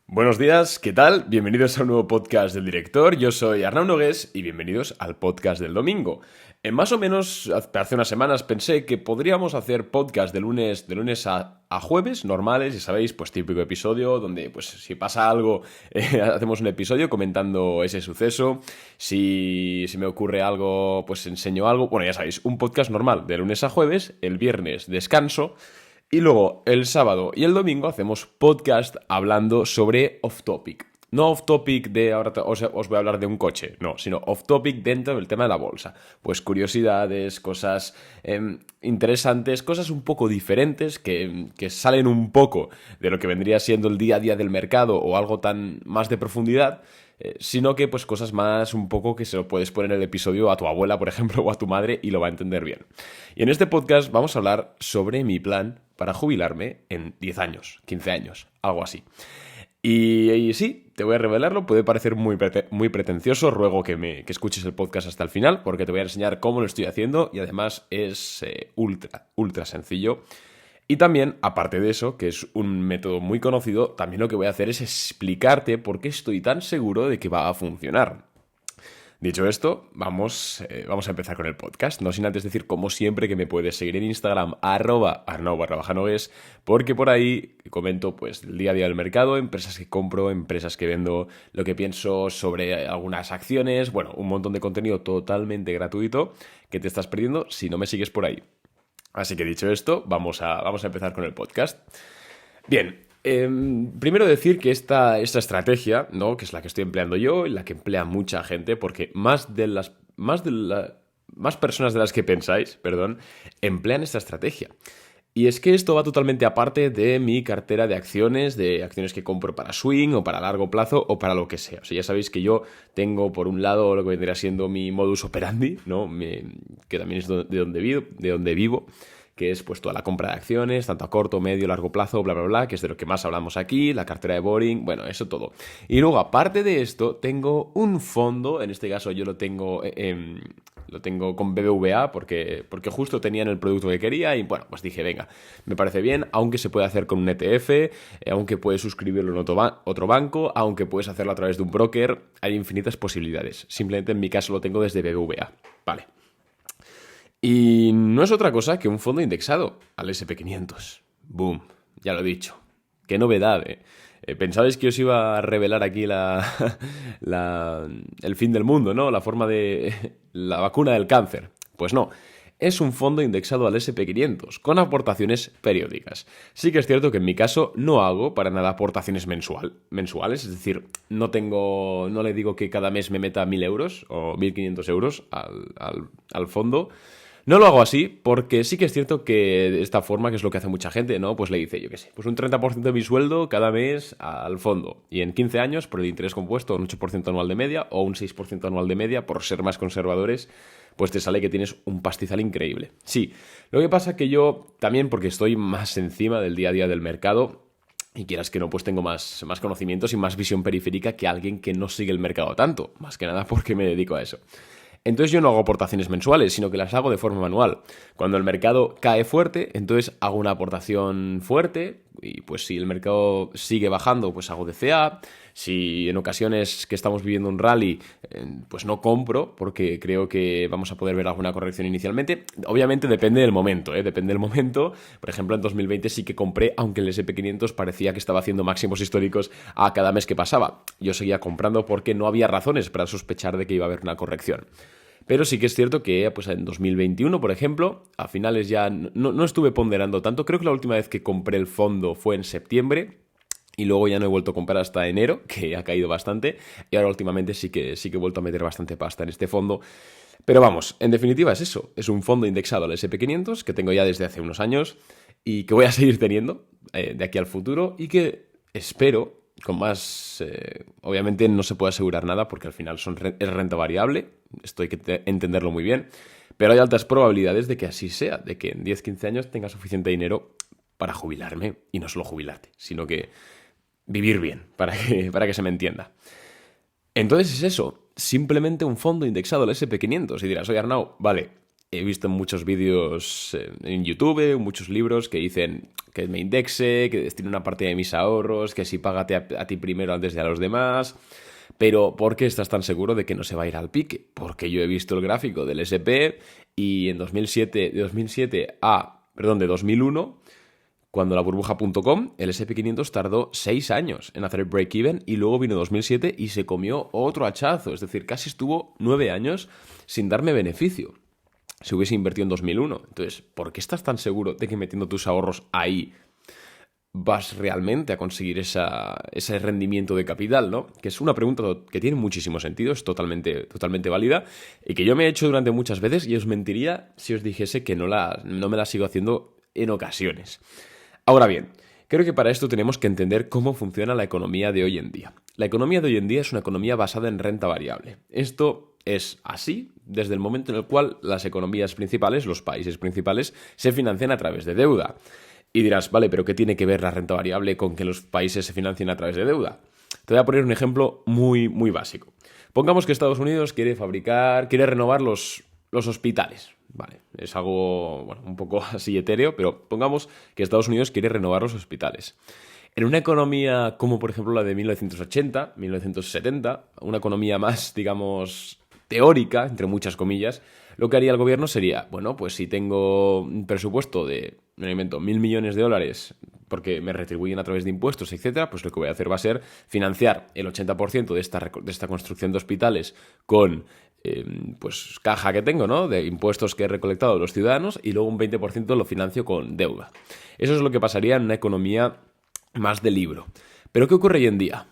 Buenos días, ¿qué tal? Bienvenidos a un nuevo podcast del director. Yo soy Arnau Nogués y bienvenidos al podcast del domingo. Más o menos hace unas semanas pensé que podríamos hacer podcast de lunes a jueves normales, ya sabéis, pues típico episodio donde pues si pasa algo hacemos un episodio comentando ese suceso. Si me ocurre algo, pues enseño algo. Bueno, ya sabéis, un podcast normal de lunes a jueves, el viernes descanso. Y luego el sábado y el domingo hacemos podcast hablando sobre off-topic. No off-topic de ahora os voy a hablar de un coche, no, sino off-topic dentro del tema de la bolsa. Pues curiosidades, cosas interesantes, cosas un poco diferentes que salen un poco de lo que vendría siendo el día a día del mercado o algo tan más de profundidad. Sino que pues cosas más un poco que se lo puedes poner en el episodio a tu abuela, por ejemplo, o a tu madre y lo va a entender bien. Y en este podcast vamos a hablar sobre mi plan para jubilarme en 10 años, 15 años, algo así. Y sí, te voy a revelarlo, puede parecer muy pretencioso, ruego que escuches el podcast hasta el final porque te voy a enseñar cómo lo estoy haciendo y además es ultra sencillo. Y también, aparte de eso, que es un método muy conocido, también lo que voy a hacer es explicarte por qué estoy tan seguro de que va a funcionar. Dicho esto, vamos a empezar con el podcast. No sin antes decir, como siempre, que me puedes seguir en Instagram, @arnau_nogues, porque por ahí comento pues el día a día del mercado, empresas que compro, empresas que vendo, lo que pienso sobre algunas acciones, bueno, un montón de contenido totalmente gratuito que te estás perdiendo si no me sigues por ahí. Así que dicho esto, vamos a empezar con el podcast. Bien, primero decir que esta estrategia, ¿no?, que es la que estoy empleando yo y la que emplea mucha gente, porque más personas de las que pensáis, emplean esta estrategia. Y es que esto va totalmente aparte de mi cartera de acciones que compro para swing o para largo plazo o para lo que sea. O sea, ya sabéis que yo tengo por un lado lo que vendría siendo mi modus operandi, ¿no? Que también es de donde vivo, que es pues toda la compra de acciones, tanto a corto, medio, largo plazo, bla, bla, bla, que es de lo que más hablamos aquí, la cartera de Boring, bueno, eso todo. Y luego, aparte de esto, tengo un fondo, en este caso yo lo tengo con BBVA porque justo tenían el producto que quería y bueno, pues dije, venga, me parece bien, aunque se puede hacer con un ETF, aunque puedes suscribirlo en otro banco, aunque puedes hacerlo a través de un broker, hay infinitas posibilidades. Simplemente en mi caso lo tengo desde BBVA, vale. Y no es otra cosa que un fondo indexado al S&P 500. Boom, ya lo he dicho. Qué novedad, ¿eh? Pensabais que os iba a revelar aquí el fin del mundo, ¿no? La forma de la vacuna del cáncer. Pues no, es un fondo indexado al S&P 500 con aportaciones periódicas. Sí que es cierto que en mi caso no hago para nada aportaciones mensuales, es decir, no le digo que cada mes me meta 1.000 euros o 1.500 euros al fondo. No lo hago así porque sí que es cierto que de esta forma, que es lo que hace mucha gente, ¿no? Pues le dice, yo qué sé, pues un 30% de mi sueldo cada mes al fondo. Y en 15 años, por el interés compuesto, un 8% anual de media o un 6% anual de media, por ser más conservadores, pues te sale que tienes un pastizal increíble. Sí, lo que pasa que yo también, porque estoy más encima del día a día del mercado, y quieras que no, pues tengo más conocimientos y más visión periférica que alguien que no sigue el mercado tanto. Más que nada porque me dedico a eso. Entonces yo no hago aportaciones mensuales, sino que las hago de forma manual. Cuando el mercado cae fuerte, entonces hago una aportación fuerte y pues si el mercado sigue bajando, pues hago DCA. Si en ocasiones que estamos viviendo un rally, pues no compro porque creo que vamos a poder ver alguna corrección inicialmente. Obviamente depende del momento, depende del momento. Por ejemplo, en 2020 sí que compré, aunque el S&P 500 parecía que estaba haciendo máximos históricos a cada mes que pasaba. Yo seguía comprando porque no había razones para sospechar de que iba a haber una corrección. Pero sí que es cierto que pues en 2021, por ejemplo, a finales ya no estuve ponderando tanto. Creo que la última vez que compré el fondo fue en septiembre y luego ya no he vuelto a comprar hasta enero, que ha caído bastante. Y ahora últimamente sí que he vuelto a meter bastante pasta en este fondo. Pero vamos, en definitiva es eso. Es un fondo indexado al S&P 500 que tengo ya desde hace unos años y que voy a seguir teniendo de aquí al futuro y que espero con más... obviamente no se puede asegurar nada porque al final es renta variable, esto hay que entenderlo muy bien, pero hay altas probabilidades de que así sea, de que en 10-15 años tenga suficiente dinero para jubilarme, y no solo jubilarte, sino que vivir bien, para que se me entienda. Entonces es eso, simplemente un fondo indexado al S&P 500, y dirás, oye Arnau, vale, he visto muchos vídeos en YouTube, muchos libros que dicen que me indexe, que destine una parte de mis ahorros, que si págate a ti primero antes de a los demás. Pero ¿por qué estás tan seguro de que no se va a ir al pique? Porque yo he visto el gráfico del S&P y en 2001, cuando la burbuja.com, el S&P 500 tardó 6 años en hacer el break-even y luego vino 2007 y se comió otro hachazo. Es decir, casi estuvo 9 años sin darme beneficio si hubiese invertido en 2001. Entonces, ¿por qué estás tan seguro de que metiendo tus ahorros ahí vas realmente a conseguir ese rendimiento de capital, ¿no? Que es una pregunta que tiene muchísimo sentido, es totalmente válida y que yo me he hecho durante muchas veces y os mentiría si os dijese que no me la sigo haciendo en ocasiones. Ahora bien, creo que para esto tenemos que entender cómo funciona la economía de hoy en día. La economía de hoy en día es una economía basada en renta variable. Esto es así desde el momento en el cual las economías principales, los países principales, se financian a través de deuda. Y dirás, vale, pero ¿qué tiene que ver la renta variable con que los países se financien a través de deuda? Te voy a poner un ejemplo muy, muy básico. Pongamos que Estados Unidos quiere renovar los hospitales. Vale, es algo, bueno, un poco así etéreo, pero pongamos que Estados Unidos quiere renovar los hospitales. En una economía como, por ejemplo, la de 1980, 1970, una economía más, digamos, teórica, entre muchas comillas, lo que haría el gobierno sería, bueno, pues si tengo un presupuesto de, me lo invento, 1.000 millones de dólares porque me retribuyen a través de impuestos, etcétera, pues lo que voy a hacer va a ser financiar el 80% de esta construcción de hospitales con pues caja que tengo, ¿no? De impuestos que he recolectado de los ciudadanos y luego un 20% lo financio con deuda. Eso es lo que pasaría en una economía más de libro. ¿Pero qué ocurre hoy en día?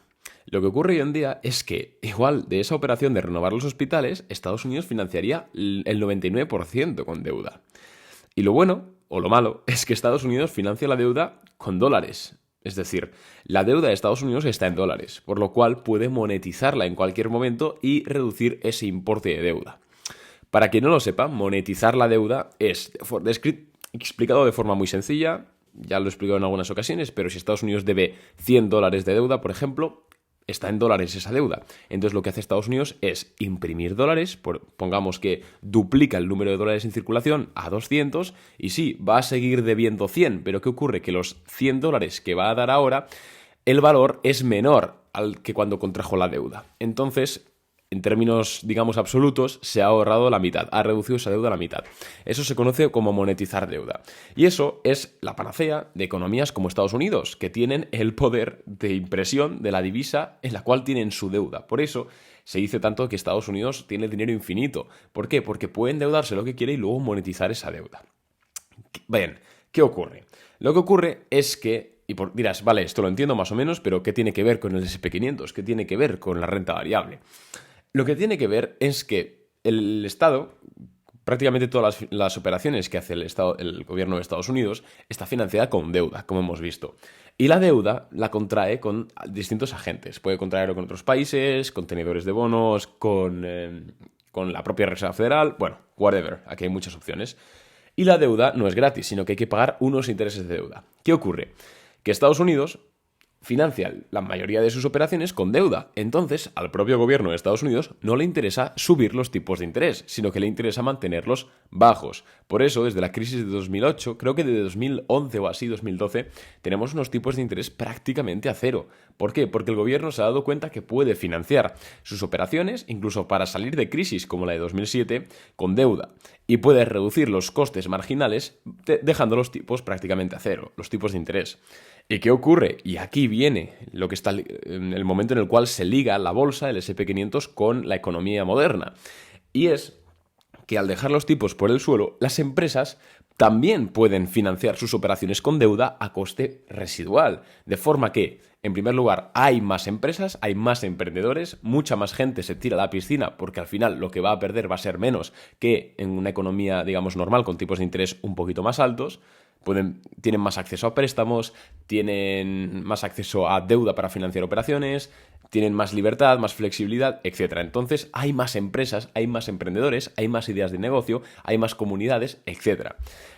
Lo que ocurre hoy en día es que, igual de esa operación de renovar los hospitales, Estados Unidos financiaría el 99% con deuda. Y lo bueno, o lo malo, es que Estados Unidos financia la deuda con dólares. Es decir, la deuda de Estados Unidos está en dólares, por lo cual puede monetizarla en cualquier momento y reducir ese importe de deuda. Para quien no lo sepa, monetizar la deuda es explicado de forma muy sencilla, ya lo he explicado en algunas ocasiones, pero si Estados Unidos debe $100 de deuda, por ejemplo, está en dólares esa deuda. Entonces lo que hace Estados Unidos es imprimir dólares, pongamos que duplica el número de dólares en circulación a 200 y sí, va a seguir debiendo 100, pero ¿qué ocurre? Que los $100 que va a dar ahora, el valor es menor al que cuando contrajo la deuda. Entonces, en términos, digamos, absolutos, se ha ahorrado la mitad, ha reducido esa deuda a la mitad. Eso se conoce como monetizar deuda. Y eso es la panacea de economías como Estados Unidos, que tienen el poder de impresión de la divisa en la cual tienen su deuda. Por eso se dice tanto que Estados Unidos tiene dinero infinito. ¿Por qué? Porque puede endeudarse lo que quiere y luego monetizar esa deuda. Bien, ¿qué ocurre? Lo que ocurre es que, dirás, vale, esto lo entiendo más o menos, pero ¿qué tiene que ver con el S&P 500? ¿Qué tiene que ver con la renta variable? Lo que tiene que ver es que el Estado, prácticamente todas las operaciones que hace el gobierno de Estados Unidos, está financiada con deuda, como hemos visto. Y la deuda la contrae con distintos agentes. Puede contraerlo con otros países, con tenedores de bonos, con la propia Reserva Federal, bueno, whatever, aquí hay muchas opciones. Y la deuda no es gratis, sino que hay que pagar unos intereses de deuda. ¿Qué ocurre? Que Estados Unidos financia la mayoría de sus operaciones con deuda. Entonces, al propio gobierno de Estados Unidos no le interesa subir los tipos de interés, sino que le interesa mantenerlos bajos. Por eso, desde la crisis de 2008, creo que desde 2011 o así, 2012, tenemos unos tipos de interés prácticamente a cero. ¿Por qué? Porque el gobierno se ha dado cuenta que puede financiar sus operaciones, incluso para salir de crisis como la de 2007, con deuda. Y puede reducir los costes marginales dejando los tipos prácticamente a cero, los tipos de interés. ¿Y qué ocurre? Y aquí viene lo que está en el momento en el cual se liga la bolsa, el S&P 500, con la economía moderna. Y es que al dejar los tipos por el suelo, las empresas también pueden financiar sus operaciones con deuda a coste residual. De forma que, en primer lugar, hay más empresas, hay más emprendedores, mucha más gente se tira a la piscina porque al final lo que va a perder va a ser menos que en una economía, digamos, normal con tipos de interés un poquito más altos. Tienen más acceso a préstamos, tienen más acceso a deuda para financiar operaciones, tienen más libertad, más flexibilidad, etc. Entonces hay más empresas, hay más emprendedores, hay más ideas de negocio, hay más comunidades, etc.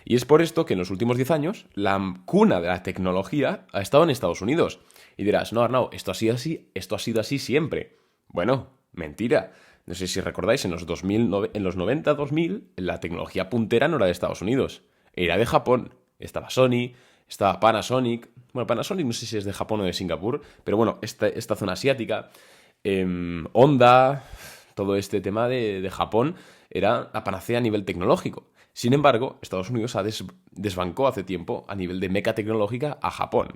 Y es por esto que en los últimos 10 años la cuna de la tecnología ha estado en Estados Unidos. Y dirás, no, Arnau, esto ha sido así siempre. Bueno, mentira. No sé si recordáis, en los 90, 2000, la tecnología puntera no era de Estados Unidos, era de Japón. Estaba Sony, está Panasonic. Bueno, Panasonic no sé si es de Japón o de Singapur, pero bueno, esta zona asiática, Honda, todo este tema de Japón era la panacea a nivel tecnológico. Sin embargo, Estados Unidos desbancó hace tiempo a nivel de meca tecnológica a Japón.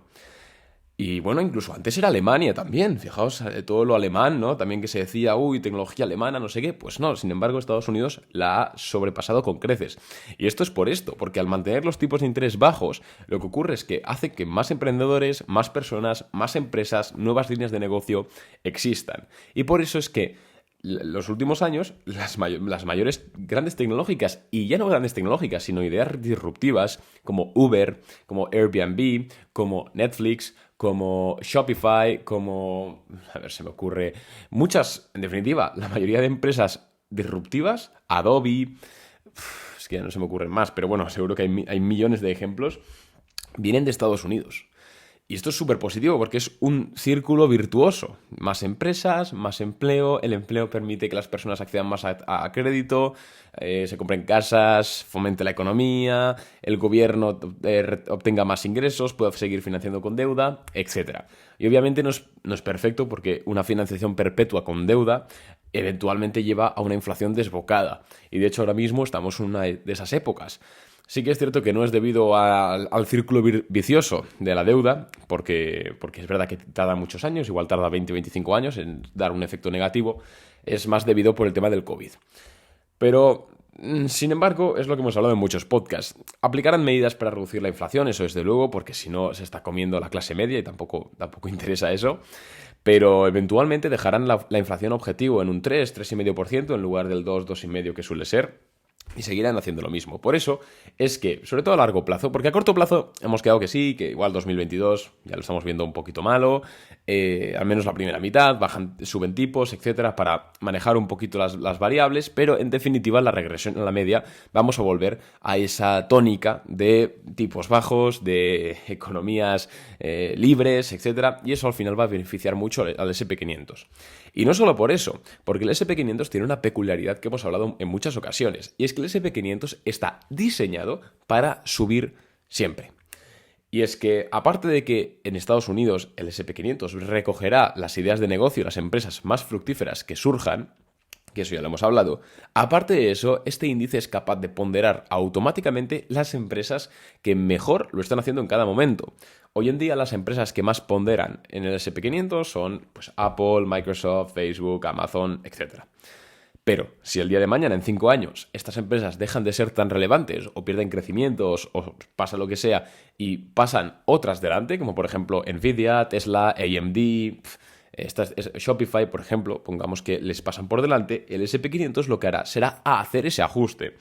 Y bueno, incluso antes era Alemania también. Fijaos, todo lo alemán, ¿no? También que se decía, uy, tecnología alemana, no sé qué. Pues no, sin embargo, Estados Unidos la ha sobrepasado con creces. Y esto es por esto, porque al mantener los tipos de interés bajos, lo que ocurre es que hace que más emprendedores, más personas, más empresas, nuevas líneas de negocio existan. Y por eso es que los últimos años, las mayores grandes tecnológicas, y ya no grandes tecnológicas, sino ideas disruptivas, como Uber, como Airbnb, como Netflix, como Shopify, como... A ver, se me ocurre... Muchas, en definitiva, la mayoría de empresas disruptivas, Adobe... Es que ya no se me ocurren más, pero bueno, seguro que hay millones de ejemplos, vienen de Estados Unidos. Y esto es súper positivo porque es un círculo virtuoso. Más empresas, más empleo, el empleo permite que las personas accedan más a crédito, se compren casas, fomente la economía, el gobierno obtenga más ingresos, pueda seguir financiando con deuda, etc. Y obviamente no es perfecto porque una financiación perpetua con deuda eventualmente lleva a una inflación desbocada. Y de hecho ahora mismo estamos en una de esas épocas. Sí que es cierto que no es debido al círculo vicioso de la deuda, porque es verdad que tarda muchos años, igual tarda 20-25 años en dar un efecto negativo, es más debido por el tema del COVID. Pero, sin embargo, es lo que hemos hablado en muchos podcasts. Aplicarán medidas para reducir la inflación, eso desde luego, porque si no se está comiendo la clase media y tampoco interesa eso. Pero eventualmente dejarán la inflación objetivo en un 3-3,5% en lugar del 2-2,5% que suele ser. Y seguirán haciendo lo mismo. Por eso es que, sobre todo a largo plazo, porque a corto plazo hemos quedado que sí, que igual 2022 ya lo estamos viendo un poquito malo, al menos la primera mitad, suben tipos, etcétera, para manejar un poquito las variables, pero en definitiva la regresión a la media vamos a volver a esa tónica de tipos bajos, de economías libres, etcétera, y eso al final va a beneficiar mucho al SP500. Y no solo por eso, porque el SP500 tiene una peculiaridad que hemos hablado en muchas ocasiones, y es que el SP500 está diseñado para subir siempre. Y es que, aparte de que en Estados Unidos el SP500 recogerá las ideas de negocio y las empresas más fructíferas que surjan, que eso ya lo hemos hablado, aparte de eso, este índice es capaz de ponderar automáticamente las empresas que mejor lo están haciendo en cada momento. Hoy en día las empresas que más ponderan en el SP500 son pues, Apple, Microsoft, Facebook, Amazon, etc. Pero si el día de mañana, en 5 años, estas empresas dejan de ser tan relevantes o pierden crecimientos o pasa lo que sea y pasan otras delante, como por ejemplo Nvidia, Tesla, AMD... Shopify, por ejemplo, pongamos que les pasan por delante, el SP500 lo que hará será hacer ese ajuste.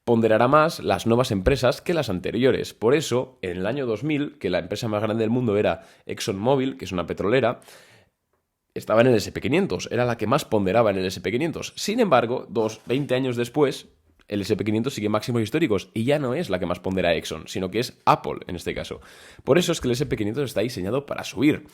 Ponderará más las nuevas empresas que las anteriores. Por eso, en el año 2000, que la empresa más grande del mundo era ExxonMobil, que es una petrolera, estaba en el SP500, era la que más ponderaba en el SP500. Sin embargo, 20 años después, el SP500 sigue máximos históricos y ya no es la que más pondera Exxon, sino que es Apple en este caso. Por eso es que el SP500 está diseñado para subir.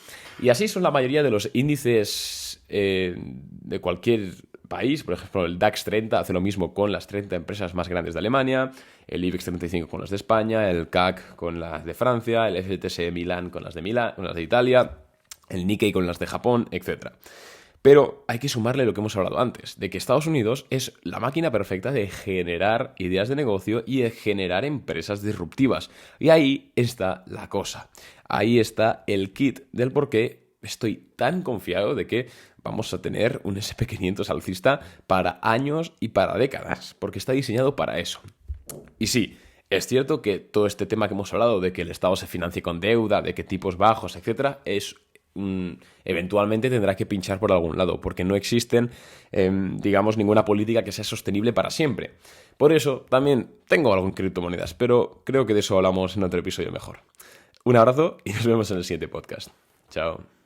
Y así son la mayoría de los índices de cualquier país. Por ejemplo, el DAX 30 hace lo mismo con las 30 empresas más grandes de Alemania, el IBEX 35 con las de España, el CAC con las de Francia, el FTSE Milán con las de Italia, el Nikkei con las de Japón, etc. Pero hay que sumarle lo que hemos hablado antes, de que Estados Unidos es la máquina perfecta de generar ideas de negocio y de generar empresas disruptivas. Y ahí está la cosa. Ahí está el kit del por qué estoy tan confiado de que vamos a tener un SP500 alcista para años y para décadas, porque está diseñado para eso. Y sí, es cierto que todo este tema que hemos hablado de que el Estado se financie con deuda, de que tipos bajos, etcétera, eventualmente tendrá que pinchar por algún lado, porque no existen, digamos, ninguna política que sea sostenible para siempre. Por eso también tengo algo en criptomonedas, pero creo que de eso hablamos en otro episodio mejor. Un abrazo y nos vemos en el siguiente podcast. Chao.